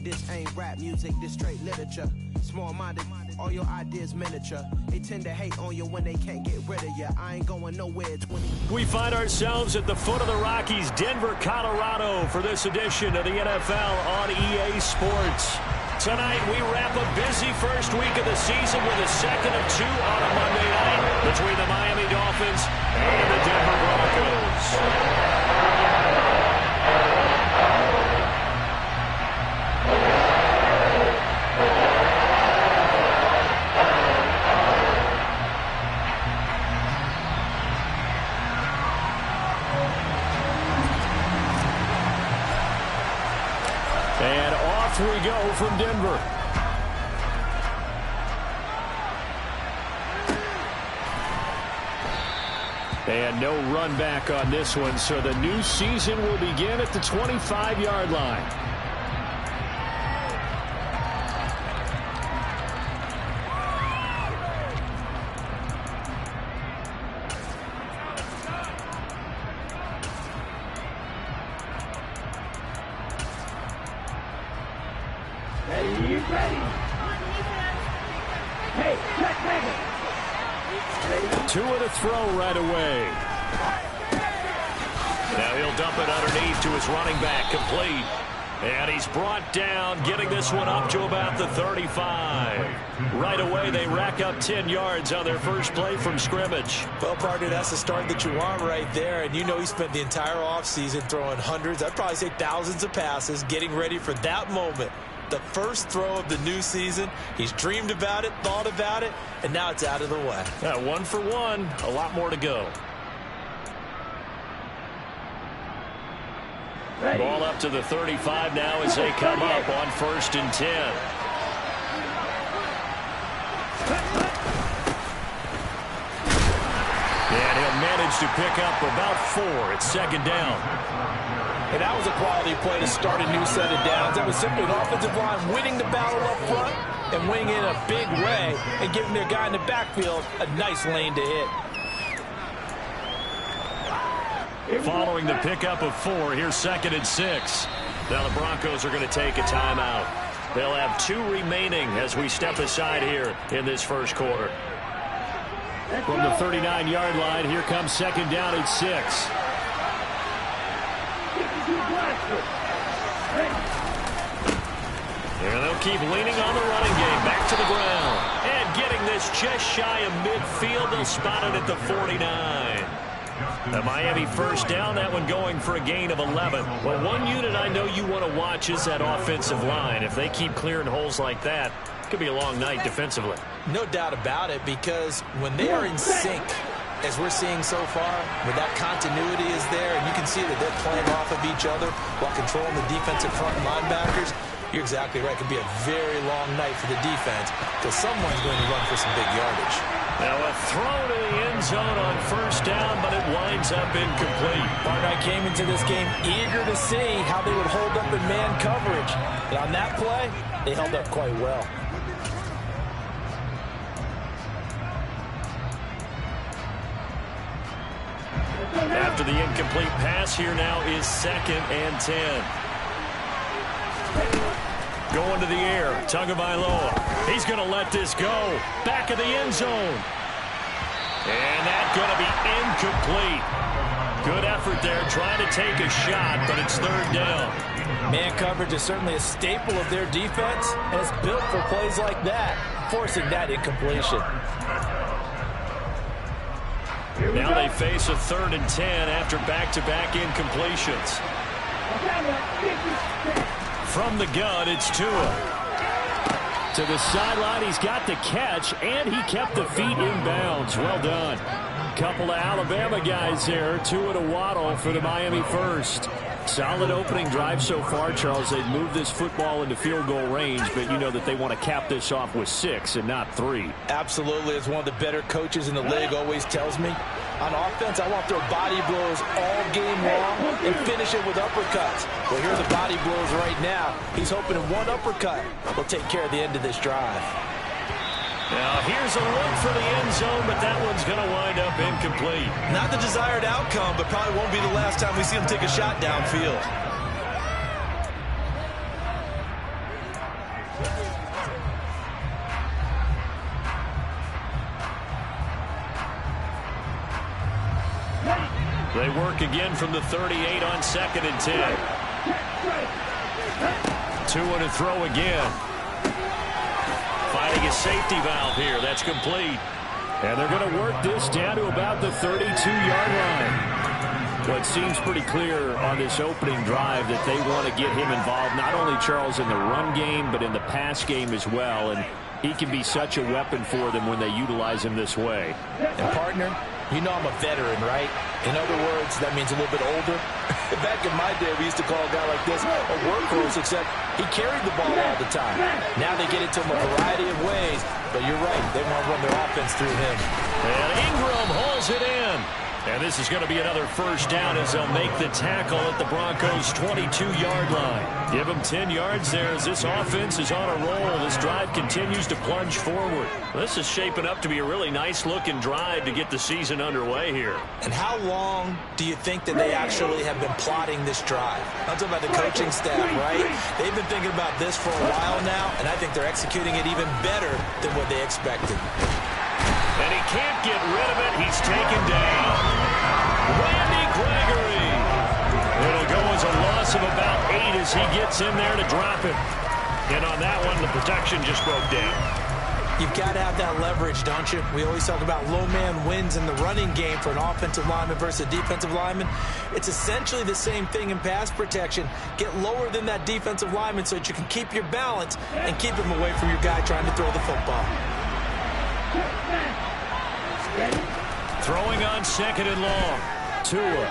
This ain't rap music, this straight literature. Small-minded, all your ideas miniature. They tend to hate on you when they can't get rid of you. I ain't going nowhere. 20. We find ourselves at the foot of the Rockies, Denver, Colorado, for this edition of the NFL on EA Sports. Tonight, we wrap a busy first week of the season with a second of two on a Monday night between the Miami Dolphins and the Denver Broncos. And off we go from Denver. And no run back on this one, so the new season will begin at the 25-yard line. Two of the throw right away. Now he'll dump it underneath to his running back, complete. And he's brought down, getting this one up to about the 35. Right away, they rack up 10 yards on their first play from scrimmage. Well, partner, that's the start that you want right there. And you know he spent the entire offseason throwing hundreds, I'd probably say thousands of passes, getting ready for that moment. The first throw of the new season. He's dreamed about it, thought about it, and now it's out of the way. Yeah, 1 for 1. A lot more to go. Ball up to the 35 now as they come up on 1st and 10. And he'll manage to pick up about 4. It's 2nd down. And that was a quality play to start a new set of downs. That was simply an offensive line winning the battle up front and winning in a big way and giving their guy in the backfield a nice lane to hit. Following the pickup of 4, here's 2nd and 6. Now the Broncos are going to take a timeout. They'll have 2 remaining as we step aside here in this first quarter. From the 39-yard line, here comes 2nd down and 6. And they'll keep leaning on the running game. Back to the ground. And getting this just shy of midfield. They'll spot it at the 49. The Miami first down, that one going for a gain of 11. Well, one unit I know you want to watch is that offensive line. If they keep clearing holes like that, it could be a long night defensively. No doubt about it, because when they are in sync, as we're seeing so far, where that continuity is there, and you can see that they're playing off of each other while controlling the defensive front linebackers, you're exactly right. It could be a very long night for the defense because someone's going to run for some big yardage. Now a throw to the end zone on 1st down, but it winds up incomplete. Barnett came into this game eager to see how they would hold up in man coverage. And on that play, they held up quite well. After the incomplete pass, here now is 2nd and 10. Going to the air, Tagovailoa. He's going to let this go. Back of the end zone. And that's going to be incomplete. Good effort there, trying to take a shot, but it's 3rd down. Man coverage is certainly a staple of their defense, and it's built for plays like that, forcing that incompletion. Now they face a 3rd and 10 after back-to-back incompletions. From the gun, it's Tua. To the sideline, he's got the catch, and he kept the feet in bounds. Well done. Couple of Alabama guys there. Tua to Waddle for the Miami first. Solid opening drive so far, Charles. They've moved this football into field goal range, but you know that they want to cap this off with 6 and not 3. Absolutely. As one of the better coaches in the league always tells me, on offense, I want to throw body blows all game long and finish it with uppercuts. Well, here are the body blows right now. He's hoping that one uppercut will take care of the end of this drive. Now, here's a look for the end zone, but that one's going to wind up incomplete. Not the desired outcome, but probably won't be the last time we see him take a shot downfield. work again from the 38 on 2nd and 10. 2 to throw again. Finding a safety valve here. That's complete. And they're going to work this down to about the 32-yard line. Well, it seems pretty clear on this opening drive that they want to get him involved, not only, Charles, in the run game, but in the pass game as well. And he can be such a weapon for them when they utilize him this way. And, partner, you know I'm a veteran, right? In other words, that means a little bit older. Back in my day, we used to call a guy like this a workhorse, except he carried the ball all the time. Now they get it to him a variety of ways. But you're right, they want to run their offense through him. And Ingram hauls it in. And this is going to be another first down as they'll make the tackle at the Broncos' 22-yard line. Give them 10 yards there as this offense is on a roll. This drive continues to plunge forward. This is shaping up to be a really nice-looking drive to get the season underway here. And how long do you think that they actually have been plotting this drive? I'm talking about the coaching staff, right? They've been thinking about this for a while now, and I think they're executing it even better than what they expected. And he can't get rid of it. He's taken down. Randy Gregory. It'll go as a loss of about 8 as he gets in there to drop him. And on that one, the protection just broke down. You've got to have that leverage, don't you? We always talk about low man wins in the running game for an offensive lineman versus a defensive lineman. It's essentially the same thing in pass protection. Get lower than that defensive lineman so that you can keep your balance and keep him away from your guy trying to throw the football. Throwing on 2nd and long. Tua.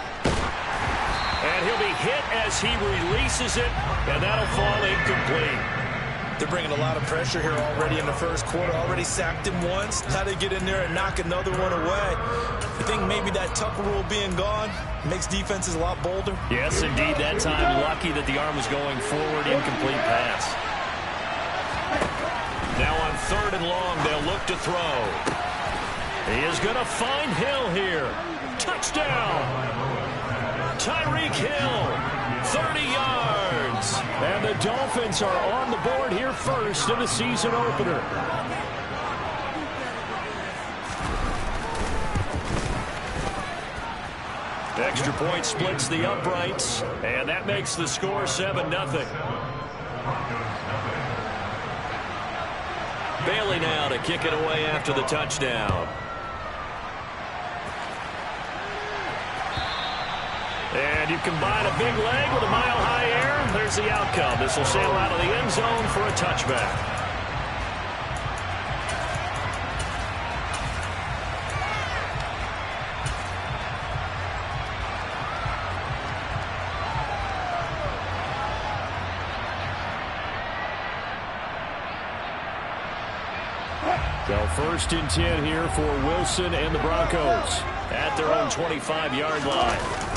And he'll be hit as he releases it, and that'll fall incomplete. They're bringing a lot of pressure here already in the first quarter. Already sacked him once. How they get in there and knock another one away. I think maybe that Tucker rule being gone makes defenses a lot bolder. Yes, indeed. That time, lucky that the arm was going forward. Incomplete pass. Now on 3rd and long, they'll look to throw. He is going to find Hill here. Touchdown! Tyreek Hill, 30 yards. And the Dolphins are on the board here first in the season opener. Extra point splits the uprights, and that makes the score 7-0. Bailey now to kick it away after the touchdown. And you combine a big leg with a mile-high air. There's the outcome. This will sail out of the end zone for a touchback. So 1st and 10 here for Wilson and the Broncos at their own 25-yard line.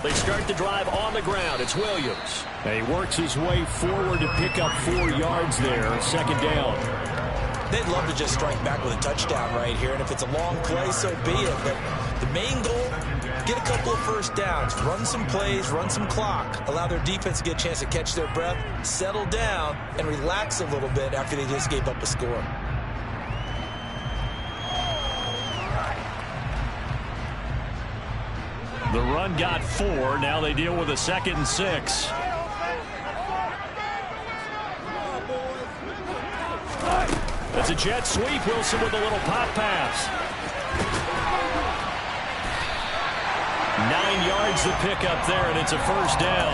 They start the drive on the ground. It's Williams. And he works his way forward to pick up 4 yards there. 2nd down. They'd love to just strike back with a touchdown right here. And if it's a long play, so be it. But the main goal, get a couple of first downs. Run some plays, run some clock. Allow their defense to get a chance to catch their breath, settle down, and relax a little bit after they just gave up a score. The run got 4. Now they deal with a 2nd and 6. It's a jet sweep. Wilson with a little pop pass. 9 yards to pick up there, and it's a first down.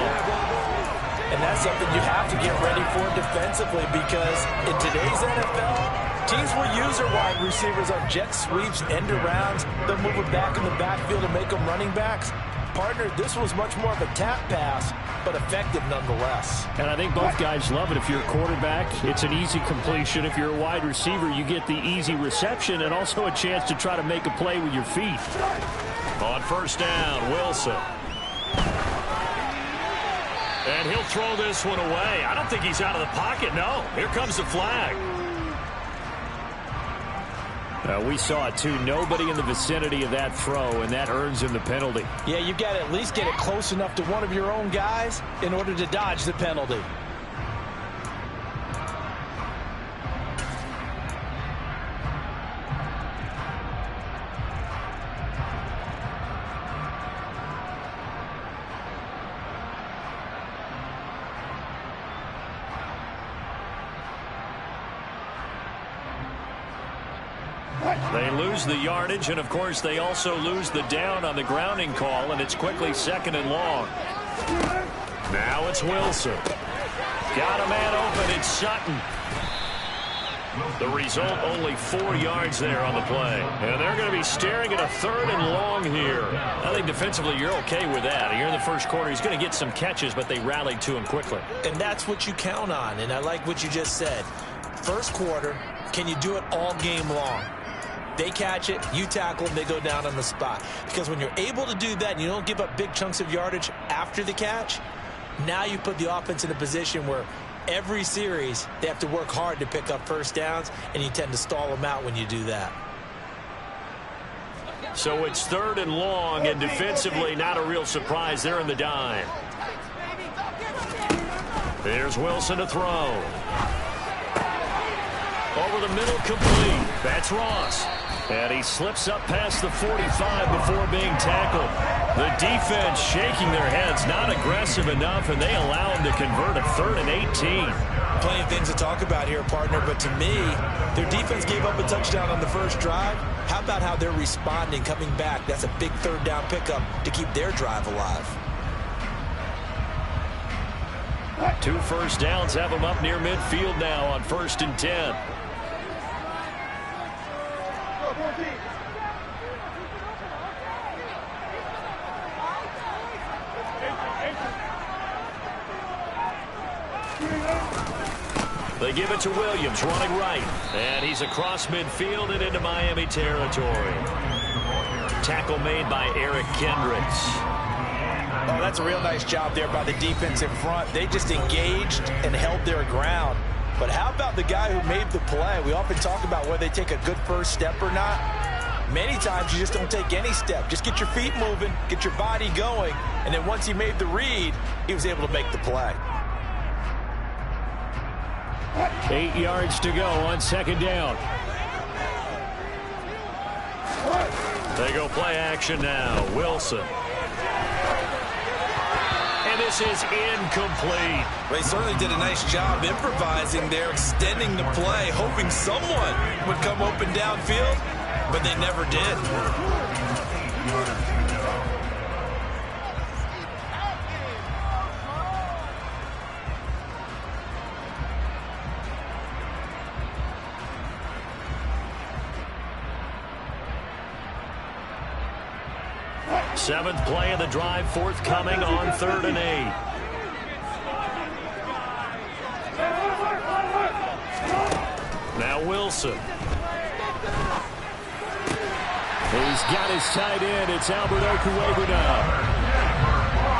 And that's something you have to get ready for defensively, because in today's NFL, teams will use their wide receivers on jet sweeps, end arounds. They'll move it back in the backfield and make them running backs. Partner, this was much more of a tap pass, but effective nonetheless. And I think both guys love it. If you're a quarterback, it's an easy completion. If you're a wide receiver, you get the easy reception and also a chance to try to make a play with your feet. On first down, Wilson. And he'll throw this one away. I don't think he's out of the pocket, no. Here comes the flag. We saw it, too. Nobody in the vicinity of that throw, and that earns him the penalty. Yeah, you've got to at least get it close enough to one of your own guys in order to dodge the penalty. They lose the yardage, and, of course, they also lose the down on the grounding call, and it's quickly 2nd and long. Now it's Wilson. Got a man open. It's Sutton. The result, only 4 yards there on the play. And they're going to be staring at a 3rd and long here. I think defensively you're okay with that. Here in the first quarter, he's going to get some catches, but they rallied to him quickly. And that's what you count on, and I like what you just said. First quarter, can you do it all game long? They catch it, you tackle them, they go down on the spot. Because when you're able to do that and you don't give up big chunks of yardage after the catch, now you put the offense in a position where every series they have to work hard to pick up first downs, and you tend to stall them out when you do that. So it's 3rd and long, and defensively not a real surprise. They're in the dime. There's Wilson to throw. Over the middle, complete. That's Ross. And he slips up past the 45 before being tackled. The defense shaking their heads, not aggressive enough, and they allow him to convert a 3rd and 18. Plenty of things to talk about here, partner, but to me, their defense gave up a touchdown on the first drive. How about how they're responding, coming back? That's a big 3rd down pickup to keep their drive alive. 2 first downs have them up near midfield now on 1st and 10. They give it to Williams, running right. And he's across midfield and into Miami territory. Tackle made by Eric Kendricks. Oh, that's a real nice job there by the defense in front. They just engaged and held their ground. But how about the guy who made the play? We often talk about whether they take a good first step or not. Many times you just don't take any step. Just get your feet moving, get your body going, and then once he made the read, he was able to make the play. 8 yards to go on 2nd down. They go play action now. Wilson. And this is incomplete. They certainly did a nice job improvising there, extending the play, hoping someone would come open downfield, but they never did. 7th play of the drive forthcoming on 3rd and 8. Now Wilson. He's got his tight end. It's Albert Okuwegu now.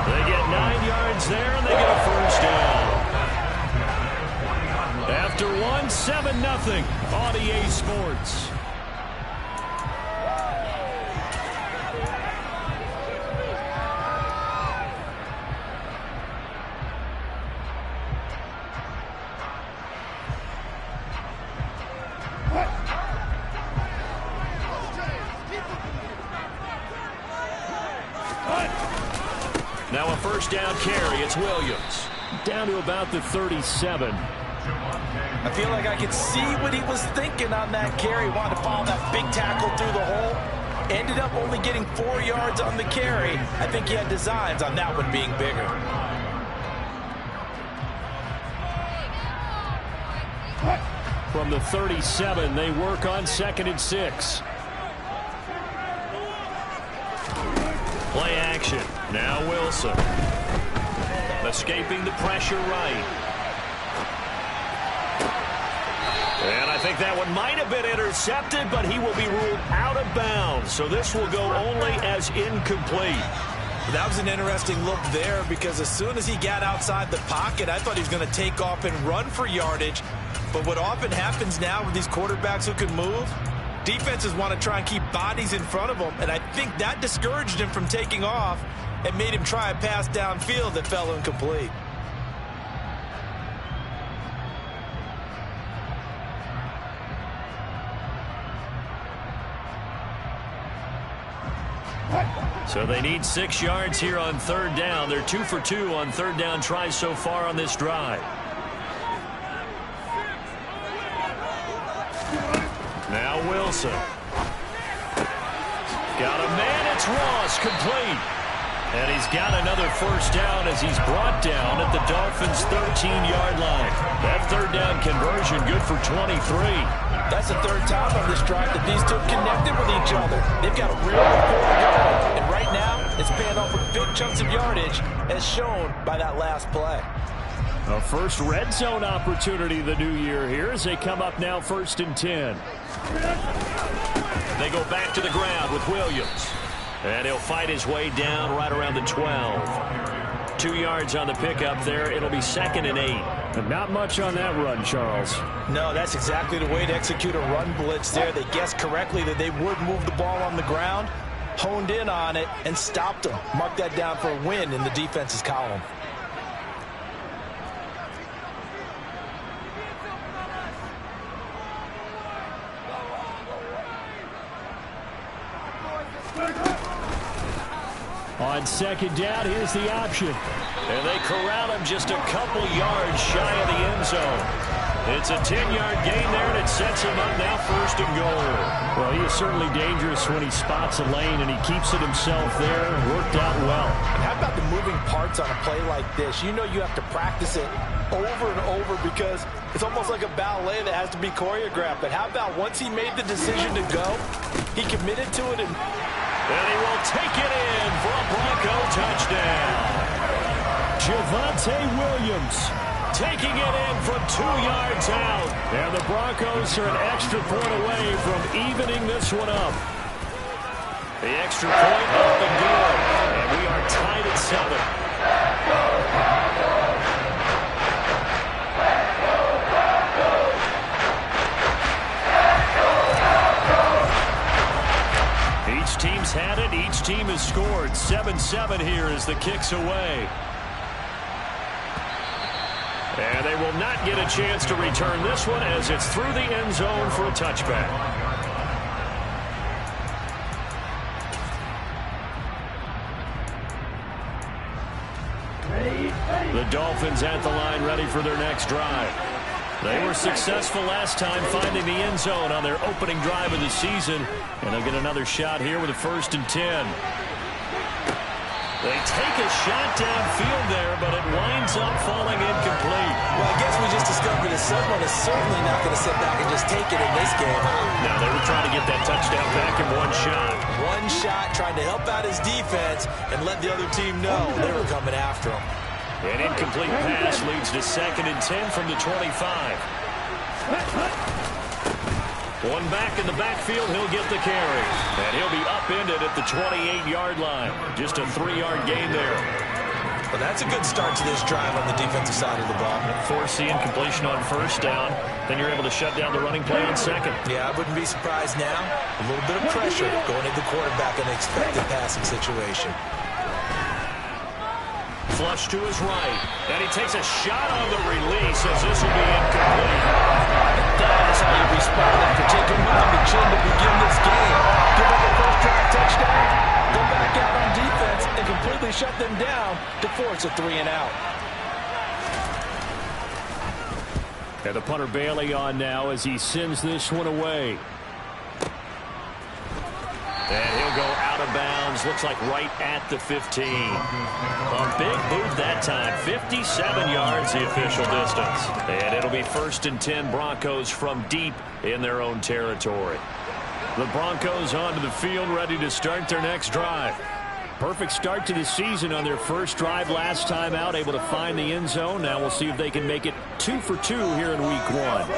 They get 9 yards there, and they get a first down. After 7-0 on EA Sports. Now a first down carry. It's Williams. Down to about the 37. I feel like I could see what he was thinking on that carry. Wanted to follow that big tackle through the hole. Ended up only getting 4 yards on the carry. I think he had designs on that one being bigger. From the 37, they work on 2nd and 6. Play action. Now Wilson. Escaping the pressure right. And I think that one might have been intercepted, but he will be ruled out of bounds. So this will go only as incomplete. That was an interesting look there, because as soon as he got outside the pocket, I thought he was going to take off and run for yardage. But what often happens now with these quarterbacks who can move, defenses want to try and keep bodies in front of them, and I think that discouraged him from taking off and made him try a pass downfield that fell incomplete. So they need 6 yards here on 3rd down. They're 2 for 2 on 3rd down tries so far on this drive. Now Wilson. Got a man. It's Ross, complete. And he's got another first down as he's brought down at the Dolphins' 13-yard line. That third down conversion good for 23. That's the third time on this drive that these two connected with each other. They've got a real rapport going. And right now, it's paying off with big chunks of yardage, as shown by that last play. A first red zone opportunity the new year here as they come up now 1st and 10. They go back to the ground with Williams. And he'll fight his way down right around the 12. 2 yards on the pickup there. It'll be 2nd and 8. But not much on that run, Charles. No, that's exactly the way to execute a run blitz there. They guessed correctly that they would move the ball on the ground, honed in on it, and stopped them. Mark that down for a win in the defense's column. On 2nd down, here's the option. And they corral him just a couple yards shy of the end zone. It's a 10-yard gain there, and it sets him up now 1st and goal. Well, he is certainly dangerous when he spots a lane, and he keeps it himself there. Worked out well. And how about the moving parts on a play like this? You know you have to practice it over and over because it's almost like a ballet that has to be choreographed. But how about once he made the decision to go, he committed to it and he will take it in for a Bronco touchdown. Javonte Williams taking it in from 2 yards out. And the Broncos are an extra point away from evening this one up. The extra point up and good. And we are tied at 7. Each team's had it. Each team has scored. 7-7 here as the kick's away. And they will not get a chance to return this one as it's through the end zone for a touchback. The Dolphins at the line ready for their next drive. They were successful last time finding the end zone on their opening drive of the season. And they'll get another shot here with a 1st and 10. They take a shot downfield there, but it winds up falling incomplete. Well, I guess we just discovered that someone is certainly not going to sit back and just take it in this game, huh? No, they were trying to get that touchdown back in one shot. One shot, trying to help out his defense and let the other team know they were coming after him. An incomplete pass leads to 2nd and 10 from the 25. One back in the backfield, he'll get the carry. And he'll be upended at the 28-yard line. Just a 3-yard gain there. Well, that's a good start to this drive on the defensive side of the ball. Force the incompletion on 1st down. Then you're able to shut down the running play on 2nd. Yeah, I wouldn't be surprised now. A little bit of pressure going into the quarterback in an expected passing situation. Flush to his right. And he takes a shot on the release as this will be incomplete. That's how you respond after taking one on the chin to begin this game. Give up a first drive touchdown, go back out on defense, and completely shut them down to force a 3 and out. And the punter Bailey on now as he sends this one away. And he'll go out of bounds, looks like right at the 15. A big boot that time, 57 yards the official distance. And it'll be 1st and 10 Broncos from deep in their own territory. The Broncos onto the field ready to start their next drive. Perfect start to the season on their first drive last time out, able to find the end zone. Now we'll see if they can make it 2 for 2 here in week 1.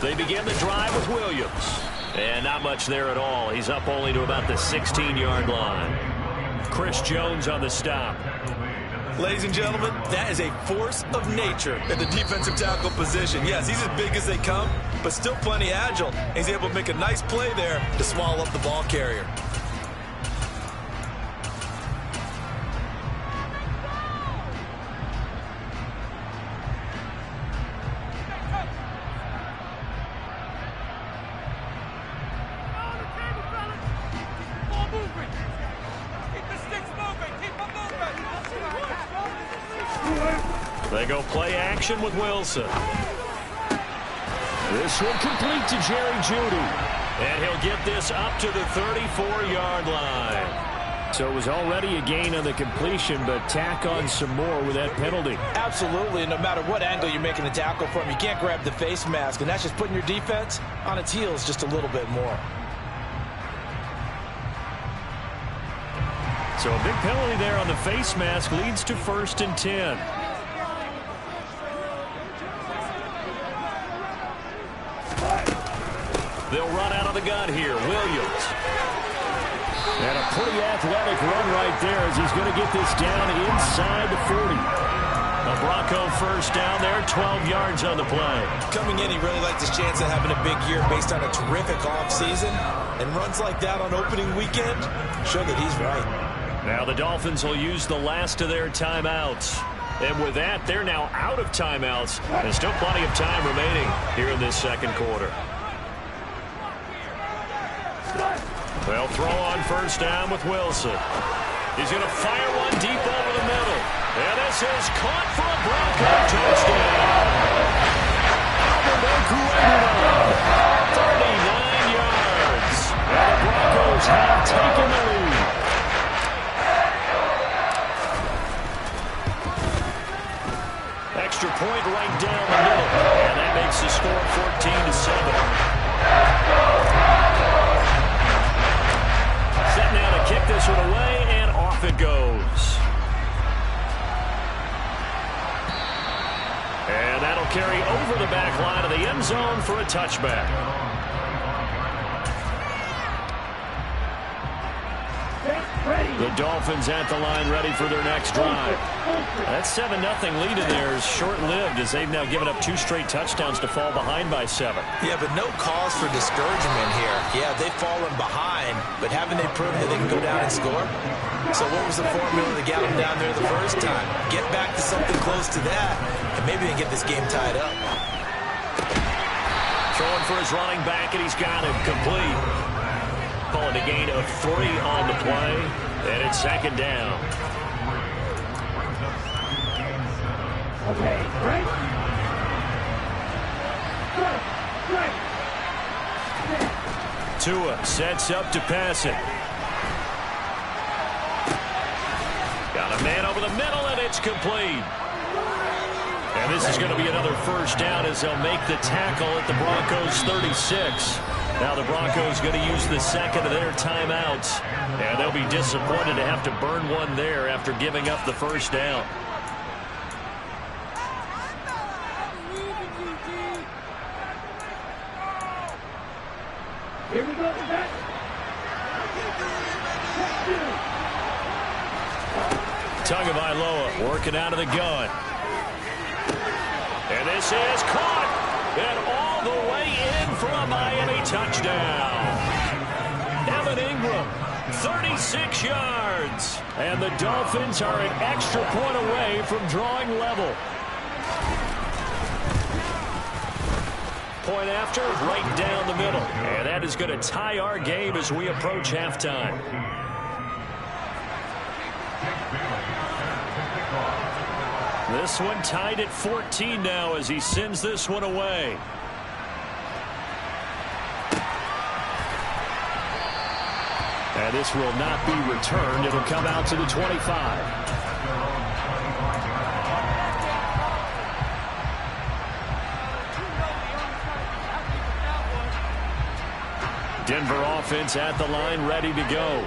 They begin the drive with Williams. And not much there at all. He's up only to about the 16-yard line. Chris Jones on the stop. Ladies and gentlemen, that is a force of nature at the defensive tackle position. Yes, he's as big as they come, but still plenty agile. He's able to make a nice play there to swallow up the ball carrier. They go play action with Wilson. This one complete to Jerry Jeudy. And he'll get this up to the 34-yard line. So it was already a gain on the completion, but tack on some more with that penalty. Absolutely, and no matter what angle you're making the tackle from, you can't grab the face mask, and that's just putting your defense on its heels just a little bit more. So a big penalty there on the face mask leads to 1st and 10. They'll run out of the gun here. Williams. And a pretty athletic run right there as he's going to get this down inside the 40. A Bronco first down there, 12 yards on the play. Coming in, he really liked his chance of having a big year based on a terrific offseason. And runs like that on opening weekend show that he's right. Now the Dolphins will use the last of their timeouts. And with that, they're now out of timeouts. There's still plenty of time remaining here in this second quarter. They'll throw on first down with Wilson. He's going to fire one deep over the middle. And this is caught for a Bronco touchdown. Alberto Cuellar, 39 yards. And the Broncos have taken the lead. Extra point right down the middle. And that makes the score 14-7. Set now to kick this one away, and off it goes. And that'll carry over the back line of the end zone for a touchback. The Dolphins at the line ready for their next drive. That 7-0 lead in there is short-lived as they've now given up 2 straight touchdowns to fall behind by 7. Yeah, but no cause for discouragement here. Yeah, they've fallen behind, but haven't they proven that they can go down and score? So what was the formula that got them down there the first time? Get back to something close to that, and maybe they get this game tied up. Throwing for his running back, and he's got it complete. Calling a gain of 3 on the play, and it's second down. Okay, right. Tua sets up to pass it. Got a man over the middle, and it's complete. And this is going to be another first down as they'll make the tackle at the Broncos' 36. Now the Broncos going to use the second of their timeouts. And they'll be disappointed to have to burn one there after giving up the first down. Here we go, back. Tagovailoa working out of the gun. And this is caught. And all the way in for a Miami touchdown. Evan Ingram, 36 yards. And the Dolphins are an extra point away from drawing level. Point after, right down the middle. And that is going to tie our game as we approach halftime. This one tied at 14 now as he sends this one away. And this will not be returned. It'll come out to the 25. Denver offense at the line, ready to go.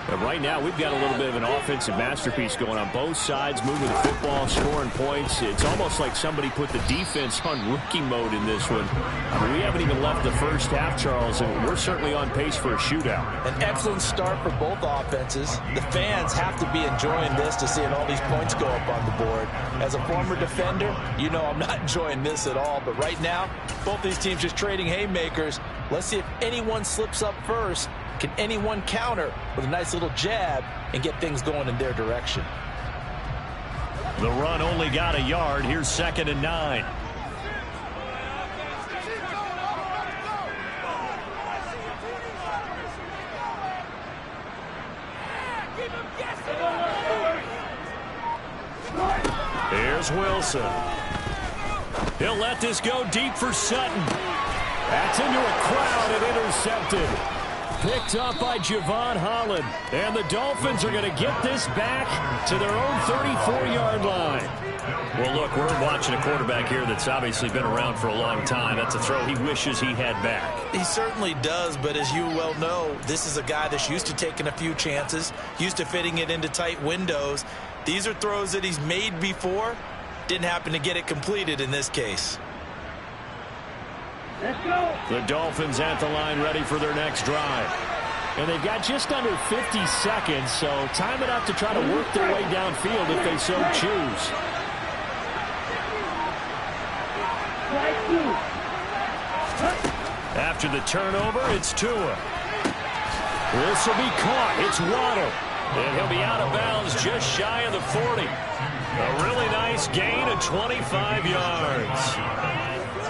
But right now, we've got a little bit of an offensive masterpiece going on both sides, moving the football, scoring points. It's almost like somebody put the defense on rookie mode in this one. I mean, we haven't even left the first half, Charles, and we're certainly on pace for a shootout. An excellent start for both offenses. The fans have to be enjoying this to seeing all these points go up on the board. As a former defender, you know I'm not enjoying this at all. But right now, both these teams just trading haymakers. Let's see if anyone slips up first. Can anyone counter with a nice little jab and get things going in their direction? The run only got a yard. Here's 2nd and 9. Here's Wilson. He'll let this go deep for Sutton. That's into a crowd and intercepted. Picked up by Javon Holland. And the Dolphins are going to get this back to their own 34-yard line. Well, look, we're watching a quarterback here that's obviously been around for a long time. That's a throw he wishes he had back. He certainly does, but as you well know, this is a guy that's used to taking a few chances, used to fitting it into tight windows. These are throws that he's made before. Didn't happen to get it completed in this case. Let's go. The Dolphins at the line ready for their next drive. And they've got just under 50 seconds, so time enough to try to work their way downfield if they so choose. After the turnover, it's Tua. This will be caught. It's Waddle. And he'll be out of bounds just shy of the 40. A really nice gain of 25 yards.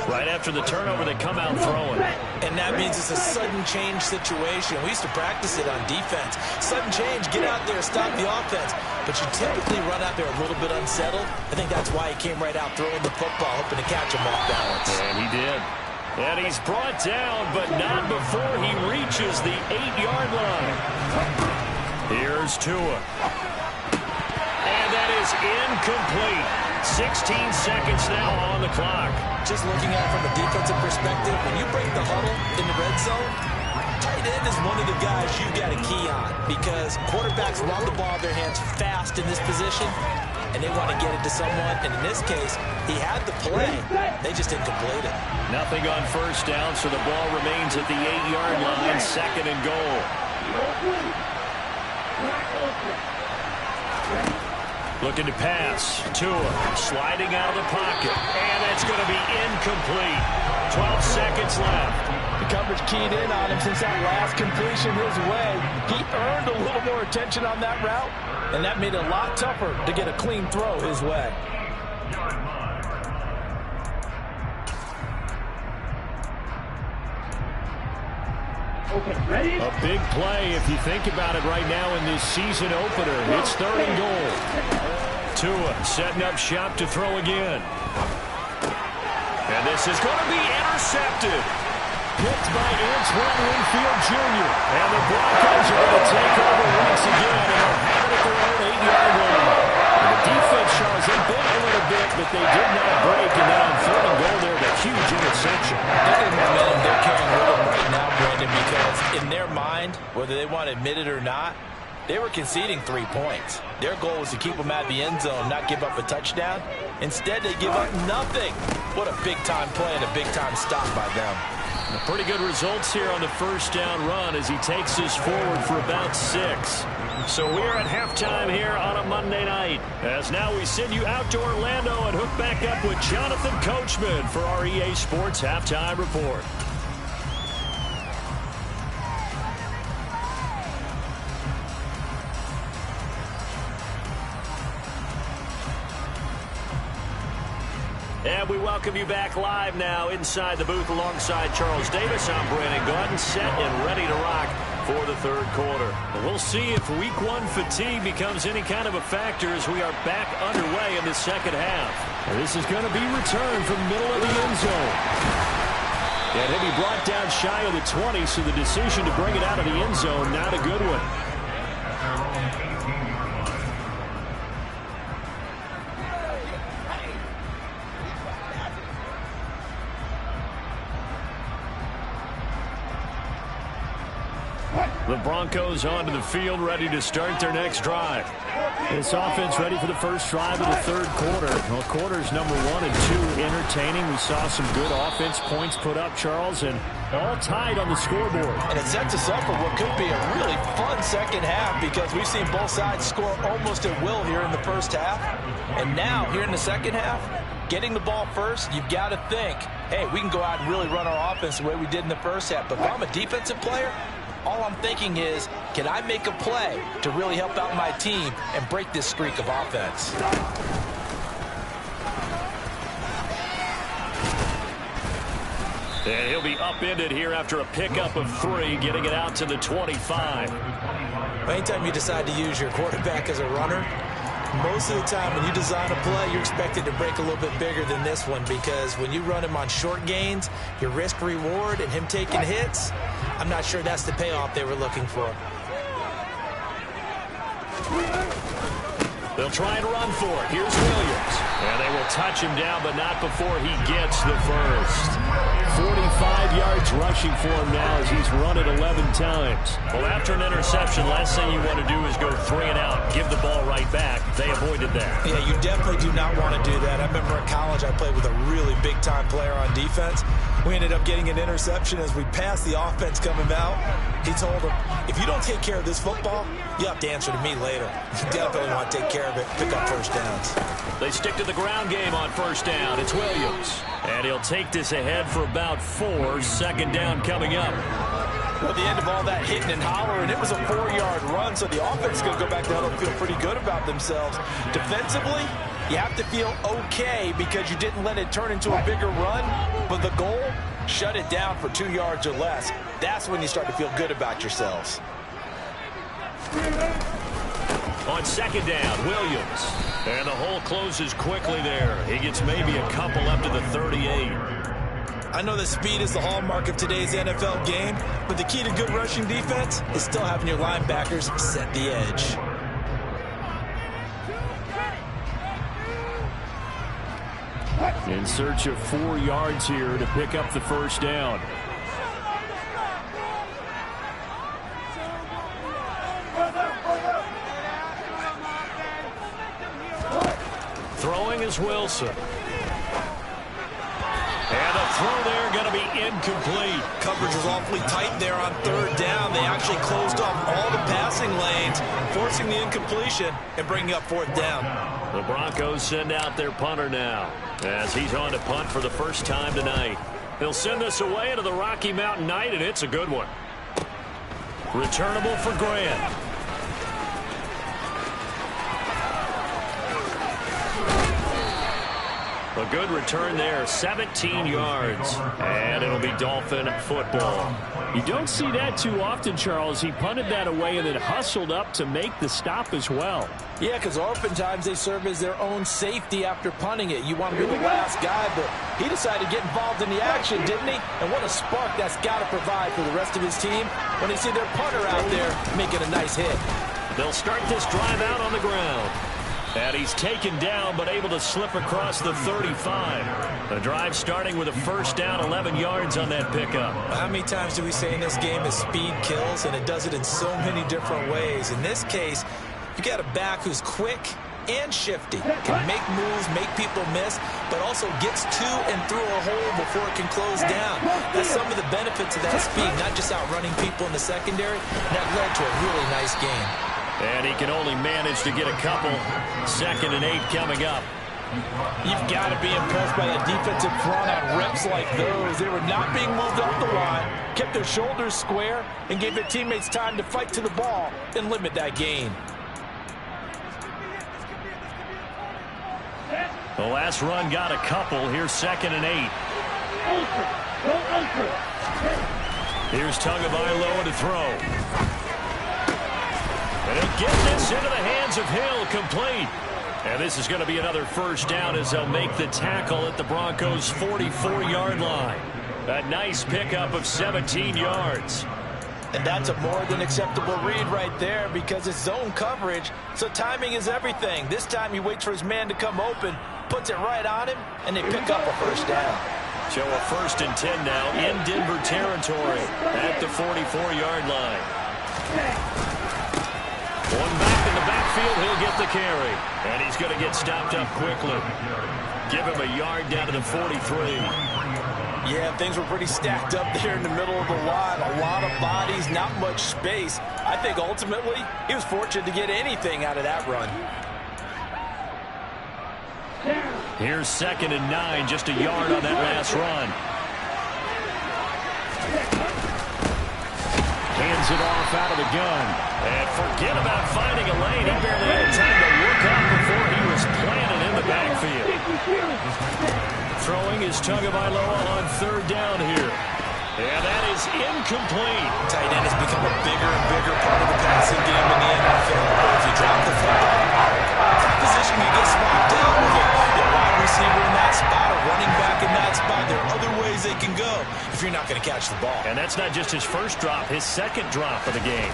Right after the turnover, they come out throwing. And that means it's a sudden change situation. We used to practice it on defense. Sudden change, get out there, stop the offense. But you typically run out there a little bit unsettled. I think that's why he came right out throwing the football, hoping to catch him off balance. And he did. And he's brought down, but not before he reaches the 8-yard line. Here's Tua. And that is incomplete. 16 seconds now on the clock. Just looking at it from a defensive perspective, when you break the huddle in the red zone, tight end is one of the guys you've got a key on because quarterbacks want the ball in their hands fast in this position, and they want to get it to someone. And in this case, he had the play. They just didn't complete it. Nothing on first down, so the ball remains at the 8-yard line, second and goal. Looking to pass. Tua sliding out of the pocket. And that's going to be incomplete. 12 seconds left. The coverage keyed in on him since that last completion his way. He earned a little more attention on that route, and that made it a lot tougher to get a clean throw his way. A big play if you think about it right now in this season opener. It's third and goal. Tua setting up shop to throw again. And this is going to be intercepted. Picked by Antoine Winfield Jr. And the Broncos are going to take over once again, and they'll have it at their own 8-yard line. And the defense, Charles, they bit a little bit, but they did not break. And then on third and goal, there's a huge interception. Look at the momentum they're carrying with them right now, Brandon, because in their mind, whether they want to admit it or not, they were conceding 3 points. Their goal was to keep them at the end zone, not give up a touchdown. Instead, they give up nothing. What a big-time play and a big-time stop by them. Pretty good results here on the first down run as he takes us forward for about 6. So we're at halftime here on a Monday night. As now we send you out to Orlando and hook back up with Jonathan Coachman for our EA Sports Halftime Report. And we welcome you back live now inside the booth alongside Charles Davis. I'm Brandon Gordon, set and ready to rock for the third quarter. We'll see if week 1 fatigue becomes any kind of a factor as we are back underway in the second half. This is going to be returned from the middle of the end zone. And he'll be brought down shy of the 20, so the decision to bring it out of the end zone, not a good one. The Broncos onto the field, ready to start their next drive. This offense ready for the first drive of the third quarter. Well, quarters number 1 and 2 entertaining. We saw some good offense points put up, Charles, and all tied on the scoreboard. And it sets us up for what could be a really fun second half because we've seen both sides score almost at will here in the first half. And now, here in the second half, getting the ball first, you've got to think, hey, we can go out and really run our offense the way we did in the first half. But if I'm a defensive player, all I'm thinking is, can I make a play to really help out my team and break this streak of offense? And he'll be upended here after a pickup of 3, getting it out to the 25. Anytime you decide to use your quarterback as a runner, most of the time when you design a play, you're expected to break a little bit bigger than this one, because when you run him on short gains, your risk-reward and him taking hits, I'm not sure that's the payoff they were looking for. They'll try and run for it. Here's Williams. And they will touch him down, but not before he gets the first. 45 yards rushing for him now as he's run it 11 times. Well, after an interception, last thing you want to do is go 3 and out, give the ball right back. They avoided that. Yeah, you definitely do not want to do that. I remember in college I played with a really big-time player on defense. We ended up getting an interception as we passed the offense coming out. He told him, if you don't take care of this football, you have to answer to me later. You definitely want to take care of it, pick up first downs. They stick to the ground game on first down. It's Williams. And he'll take this ahead for about 4. Second down coming up. Well, at the end of all that hitting and hollering, it was a 4-yard run, so the offense is going to go back down and feel pretty good about themselves. Defensively, you have to feel okay because you didn't let it turn into a bigger run, but the goal, shut it down for 2 yards or less. That's when you start to feel good about yourselves. On second down, Williams. And the hole closes quickly there. He gets maybe a couple up to the 38. I know that speed is the hallmark of today's NFL game, but the key to good rushing defense is still having your linebackers set the edge. In search of 4 yards here to pick up the first down. Throwing is Wilson. And the throw there going to be incomplete. Coverage was awfully tight there on third down. They actually closed off all the passing lanes, forcing the incompletion and bringing up fourth down. The Broncos send out their punter now as he's on to punt for the first time tonight. He'll send this away into the Rocky Mountain night, and it's a good one. Returnable for Grant. A good return there, 17 yards, and it'll be Dolphin football. You don't see that too often, Charles. He punted that away and then hustled up to make the stop as well. Yeah, because oftentimes they serve as their own safety after punting it. You want to be the last guy, but he decided to get involved in the action, didn't he? And what a spark that's got to provide for the rest of his team when they see their punter out there making a nice hit. They'll start this drive out on the ground. And he's taken down, but able to slip across the 35. The drive starting with a first down, 11 yards on that pickup. How many times do we say in this game that speed kills, and it does it in so many different ways? In this case, you got a back who's quick and shifty, can make moves, make people miss, but also gets to and through a hole before it can close down. That's some of the benefits of that speed, not just outrunning people in the secondary. And that led to a really nice game. And he can only manage to get a couple. 2nd and 8 coming up. You've got to be impressed by that defensive front on reps like those. They were not being moved up the line, kept their shoulders square, and gave their teammates time to fight to the ball and limit that gain. The last run got a couple. Here's 2nd and 8. Here's Tagovailoa to throw. And he'll get this into the hands of Hill, complete. And this is going to be another first down as they'll make the tackle at the Broncos' 44-yard line. A nice pickup of 17 yards. And that's a more than acceptable read right there because it's zone coverage, so timing is everything. This time he waits for his man to come open, puts it right on him, and they pick up a first down. So a 1st and 10 now in Denver territory at the 44-yard line. One back in the backfield, he'll get the carry. And he's going to get stopped up quickly. Give him a yard down to the 43. Yeah, things were pretty stacked up there in the middle of the line. A lot of bodies, not much space. I think ultimately he was fortunate to get anything out of that run. Here's 2nd and 9, just a yard on that last run. Hands it off out of the gun. And forget about finding a lane. He barely had time to look up before he was planted in the backfield. Throwing is Tagovailoa on 3rd down here. And that is incomplete. Tight end has become a bigger and bigger part of the passing game in the NFL. If you drop the football, not going to catch the ball. And that's not just his first drop, his second drop of the game.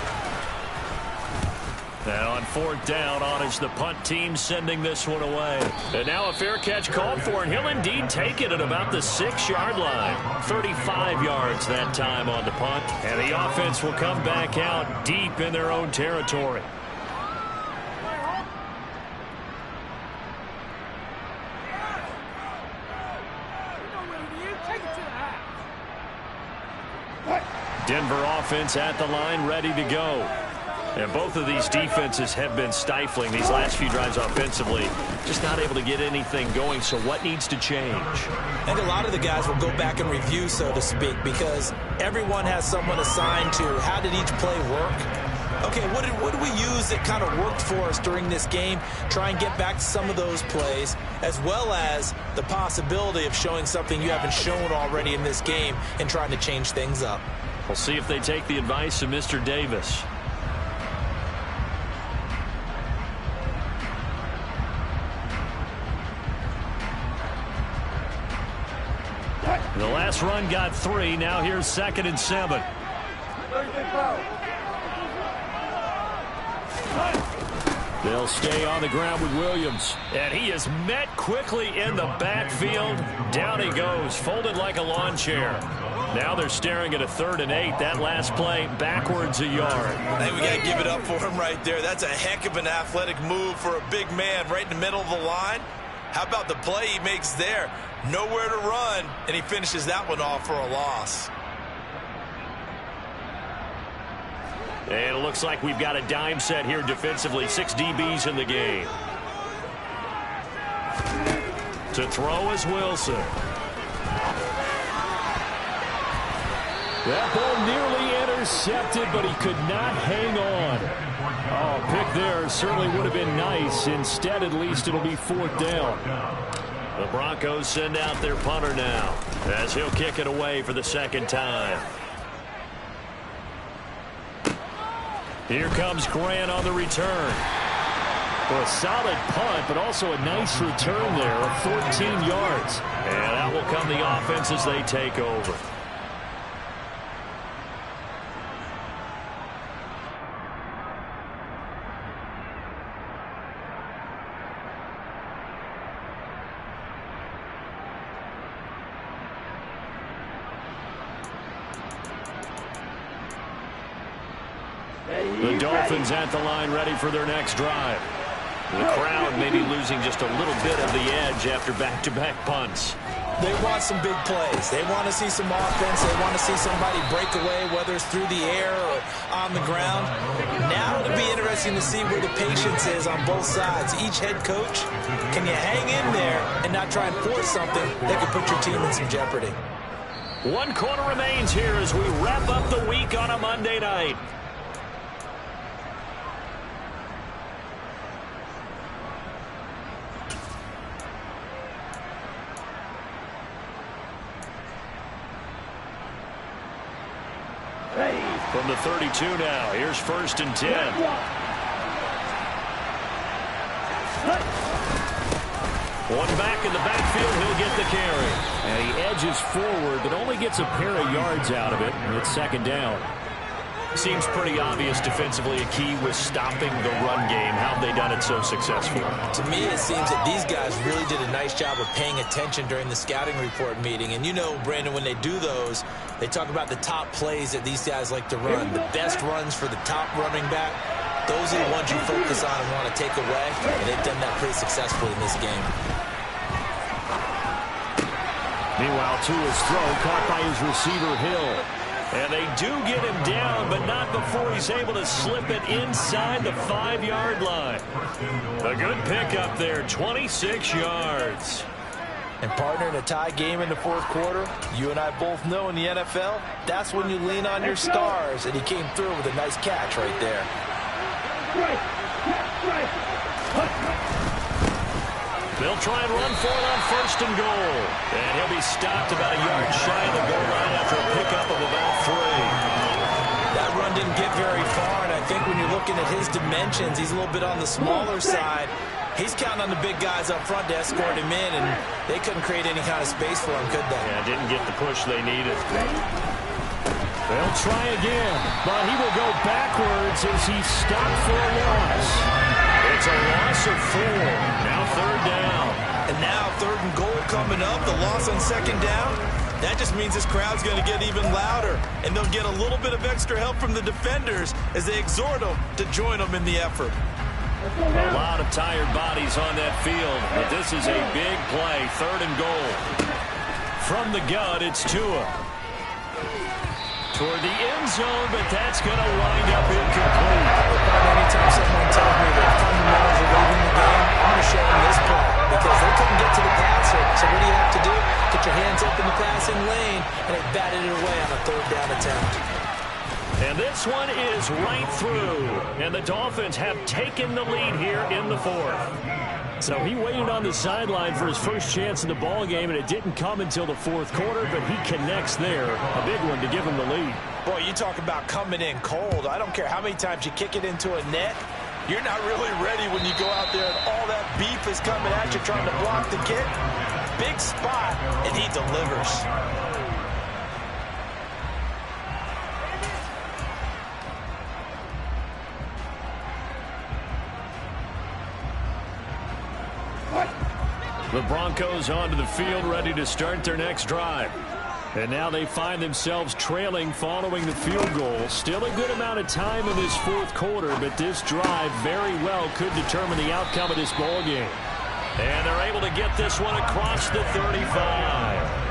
Now on fourth down, on is the punt team sending this one away. And now a fair catch called for, and he'll indeed take it at about the 6-yard line. 35 yards that time on the punt. And the offense will come back out deep in their own territory. Denver offense at the line, ready to go. And both of these defenses have been stifling these last few drives offensively. Just not able to get anything going, so what needs to change? I think a lot of the guys will go back and review, so to speak, because everyone has someone assigned to how did each play work. Okay, what did we use that kind of worked for us during this game? Try and get back to some of those plays, as well as the possibility of showing something you haven't shown already in this game and trying to change things up. We'll see if they take the advice of Mr. Davis. The last run got 3. Now here's 2nd and 7. They'll stay on the ground with Williams. And he is met quickly in the backfield. Down he goes, folded like a lawn chair. Now they're staring at a 3rd and 8. That last play backwards a yard. I think we got to give it up for him right there. That's a heck of an athletic move for a big man right in the middle of the line. How about the play he makes there? Nowhere to run, and he finishes that one off for a loss. And it looks like we've got a dime set here defensively. 6 DBs in the game. To throw is Wilson. That ball nearly intercepted, but he could not hang on. Oh, pick there certainly would have been nice. Instead, at least, it'll be 4th down. The Broncos send out their punter now, as he'll kick it away for the 2nd time. Here comes Grant on the return. Well, a solid punt, but also a nice return there of 14 yards. And out will come the offense as they take over. The Dolphins at the line, ready for their next drive. The crowd may be losing just a little bit of the edge after back-to-back punts. They want some big plays. They want to see some offense. They want to see somebody break away, whether it's through the air or on the ground. Now it'll be interesting to see where the patience is on both sides. Each head coach, can you hang in there and not try and force something that could put your team in some jeopardy? 1 quarter remains here as we wrap up the week on a Monday night. From the 32 now, here's 1st and 10. One back in the backfield, he'll get the carry. And he edges forward, but only gets a pair of yards out of it. And it's 2nd down. Seems pretty obvious defensively a key was stopping the run game. How have they done it so successfully? To me, it seems that these guys really did a nice job of paying attention during the scouting report meeting. And you know, Brandon, when they do those, they talk about the top plays that these guys like to run. The best runs for the top running back, those are the ones you focus on and want to take away. And they've done that pretty successfully in this game. Meanwhile, Tua's throw caught by his receiver, Hill. And they do get him down, but not before he's able to slip it inside the 5-yard line. A good pickup there, 26 yards. And partner, in a tie game in the 4th quarter, you and I both know in the NFL, that's when you lean on your stars. And he came through with a nice catch right there. They'll try and run for it on 1st and goal. And he'll be stopped about a yard shy of the goal line after a pickup of about 3. That run didn't get very far, and I think when you're looking at his dimensions, he's a little bit on the smaller side. He's counting on the big guys up front to escort him in, and they couldn't create any kind of space for him, could they? Yeah, didn't get the push they needed. They'll try again, but he will go backwards as he's stopped for a loss. It's a loss of 4. Now 3rd down. And now 3rd and goal coming up. The loss on 2nd down. That just means this crowd's going to get even louder. And they'll get a little bit of extra help from the defenders as they exhort them to join them in the effort. A lot of tired bodies on that field, but this is a big play. 3rd and goal. From the gun, it's Tua. Toward the end zone, but that's going to wind up incomplete. Anytime someone tells me that fundamentals are leaving the game, I'm going to show them this play because they couldn't get to the passer. So what do you have to do? Get your hands up in the passing lane, and they batted it away on a 3rd down attempt. And this one is right through. And the Dolphins have taken the lead here in the 4th. So he waited on the sideline for his first chance in the ball game, and it didn't come until the 4th quarter, but he connects there. A big one to give him the lead. Boy, you talk about coming in cold. I don't care how many times you kick it into a net. You're not really ready when you go out there and all that beef is coming at you trying to block the kick. Big spot, and he delivers. The Broncos onto the field, ready to start their next drive. And now they find themselves trailing following the field goal. Still a good amount of time in this 4th quarter, but this drive very well could determine the outcome of this ball game. And they're able to get this one across the 35.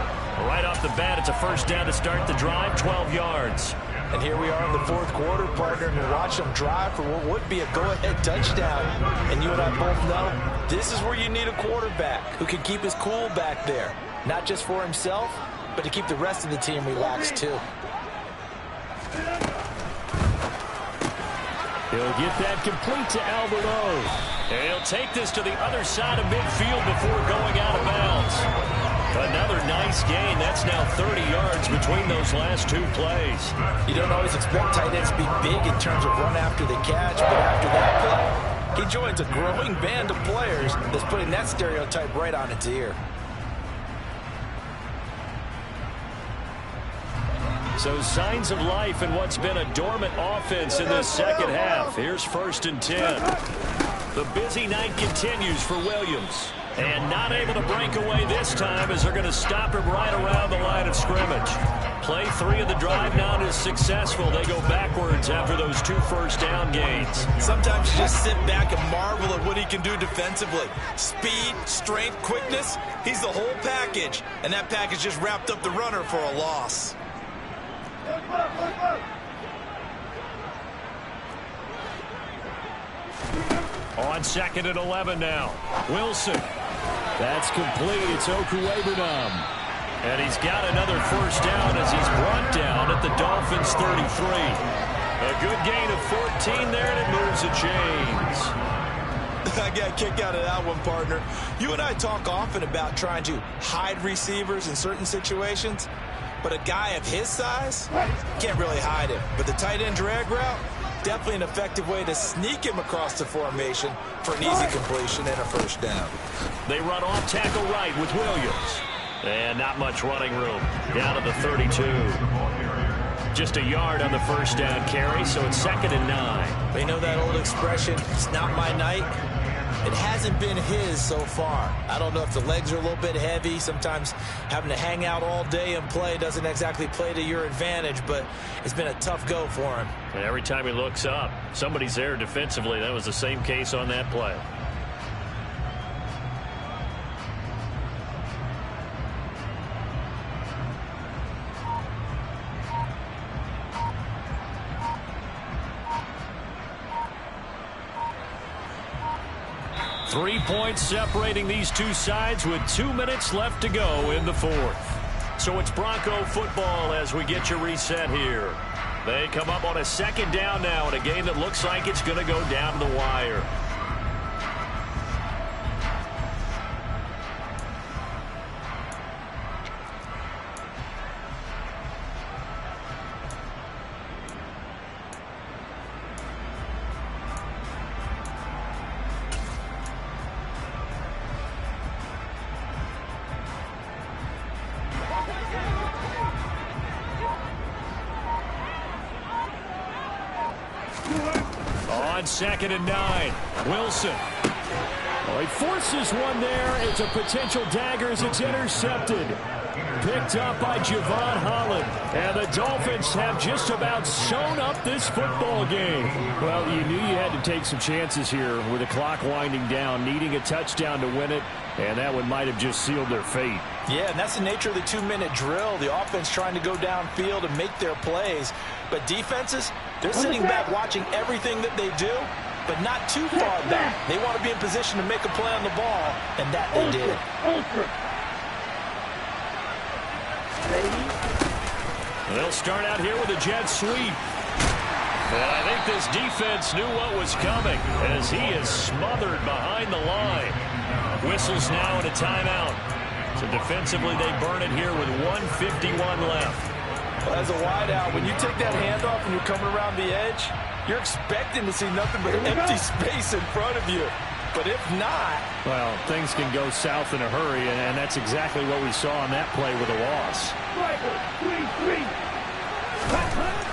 Right off the bat, it's a 1st down to start the drive, 12 yards. And here we are in the 4th quarter, partner, and we watch them drive for what would be a go-ahead touchdown. And you and I both know this is where you need a quarterback who can keep his cool back there. Not just for himself, but to keep the rest of the team relaxed, too. He'll get that complete to Albert O. And he'll take this to the other side of midfield before going out of bounds. Another nice gain. That's now 30 yards between those last 2 plays. You don't always expect tight ends to be big in terms of run after the catch, but after that play, he joins a growing band of players that's putting that stereotype right on its ear. So signs of life in what's been a dormant offense in this 2nd half. Here's 1st and 10. The busy night continues for Williams. And not able to break away this time as they're going to stop him right around the line of scrimmage. Play 3 of the drive not as successful. They go backwards after those 2 1st down gains. Sometimes you just sit back and marvel at what he can do defensively. Speed, strength, quickness, he's the whole package. And that package just wrapped up the runner for a loss. On 2nd and 11 now. Wilson. That's complete. It's Okuwebunam. And he's got another 1st down as he's brought down at the Dolphins' 33. A good gain of 14 there, and it moves the chains. I got a kick out of that one, partner. You and I talk often about trying to hide receivers in certain situations, but a guy of his size can't really hide him. But the tight end drag route, definitely an effective way to sneak him across the formation for an easy completion and a 1st down. They run off tackle right with Williams. And not much running room. Down to the 32. Just a yard on the 1st down carry, so it's 2nd and 9. They know that old expression, it's not my night. It hasn't been his so far. I don't know if the legs are a little bit heavy. Sometimes having to hang out all day and play doesn't exactly play to your advantage, but it's been a tough go for him. And every time he looks up, somebody's there defensively. That was the same case on that play. Three points separating these two sides with 2 minutes left to go in the 4th. So it's Bronco football as we get you reset here. They come up on a 2nd down now in a game that looks like it's going to go down to the wire. on 2nd and 9. Wilson. Well, he forces one there. It's a potential dagger as it's intercepted. Picked up by Javon Holland. And the Dolphins have just about sewn up this football game. Well, you knew you had to take some chances here with the clock winding down, needing a touchdown to win it, and that one might have just sealed their fate. Yeah, and that's the nature of the 2-minute drill. The offense trying to go downfield and make their plays. But defenses, they're sitting back watching everything that they do, but not too far back. They want to be in position to make a play on the ball, and that they did. They'll start out here with a jet sweep. And I think this defense knew what was coming as he is smothered behind the line. Whistles now and a timeout. So defensively they burn it here with 1:51 left. Well, as a wideout, when you take that handoff and you're coming around the edge, you're expecting to see nothing but empty space in front of you. But if not... Well, things can go south in a hurry, and that's exactly what we saw on that play with a loss.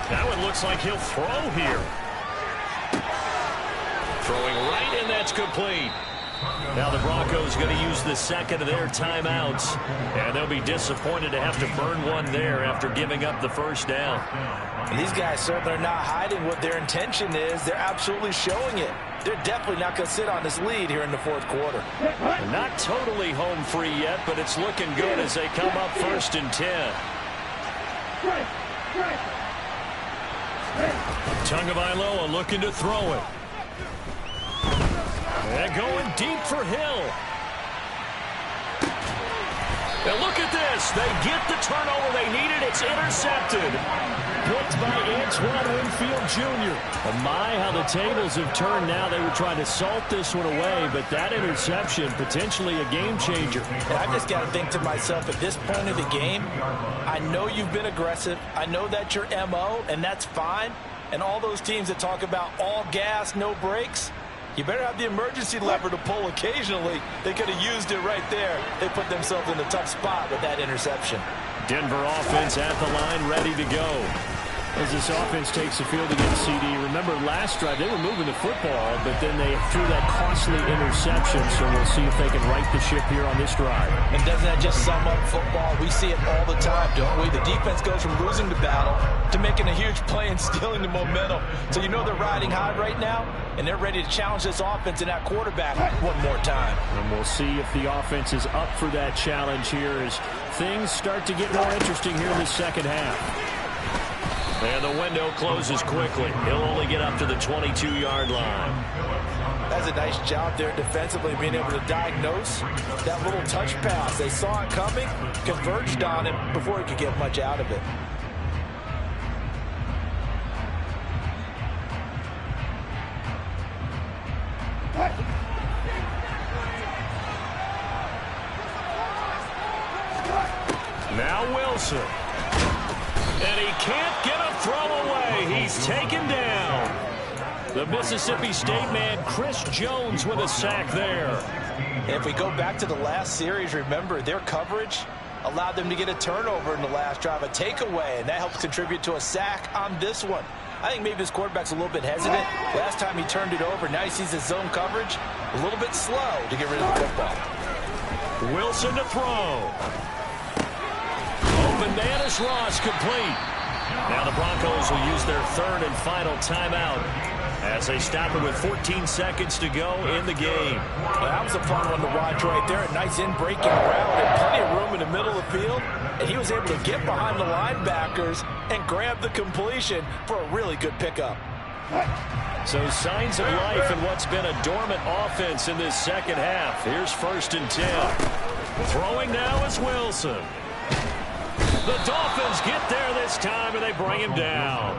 That one looks like he'll throw here. Throwing right, and that's complete. Now the Broncos going to use the second of their timeouts, and they'll be disappointed to have to burn one there after giving up the first down. And these guys certainly are not hiding what their intention is. They're absolutely showing it. They're definitely not going to sit on this lead here in the fourth quarter. Not totally home free yet, but it's looking good as they come up 1st and 10. Tagovailoa looking to throw it. And going deep for Hill. And look at this. They get the turnover they needed. It's intercepted. Picked by Antoine Winfield Jr. Oh my, how the tables have turned now. They were trying to salt this one away, but that interception, potentially a game changer. And I just got to think to myself, at this point of the game, I know you've been aggressive. I know that's your MO, and that's fine. And all those teams that talk about all gas, no brakes, you better have the emergency lever to pull occasionally. They could have used it right there. They put themselves in a tough spot with that interception. Denver offense at the line, ready to go. As this offense takes the field against CD. Remember last drive, they were moving the football, but then they threw that costly interception, so we'll see if they can right the ship here on this drive. And doesn't that just sum up football? We see it all the time, don't we? The defense goes from losing the battle to making a huge play and stealing the momentum. So you know they're riding high right now, and they're ready to challenge this offense and that quarterback one more time. And we'll see if the offense is up for that challenge here as things start to get more interesting here in the second half. And the window closes quickly. He'll only get up to the 22-yard line. That's a nice job there defensively, being able to diagnose that little touch pass. They saw it coming, converged on him before he could get much out of it. Now Wilson. And he can't get a throw away. He's taken down. The Mississippi State man, Chris Jones, with a sack there. And if we go back to the last series, remember, their coverage allowed them to get a turnover in the last drive, a takeaway, and that helps contribute to a sack on this one. I think maybe this quarterback's a little bit hesitant. Last time he turned it over, now he sees his zone coverage a little bit slow to get rid of the football. Wilson to throw. Bananas Ross complete. Now the Broncos will use their third and final timeout as they stop it with 14 seconds to go in the game. Well, that was a fun one to watch right there. A nice in-breaking route and plenty of room in the middle of the field. And he was able to get behind the linebackers and grab the completion for a really good pickup. So signs of life in what's been a dormant offense in this second half. Here's 1st and 10. Throwing now is Wilson. The Dolphins get there this time, and they bring him down.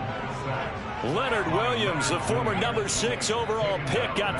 Leonard Williams, the former number 6 overall pick, got the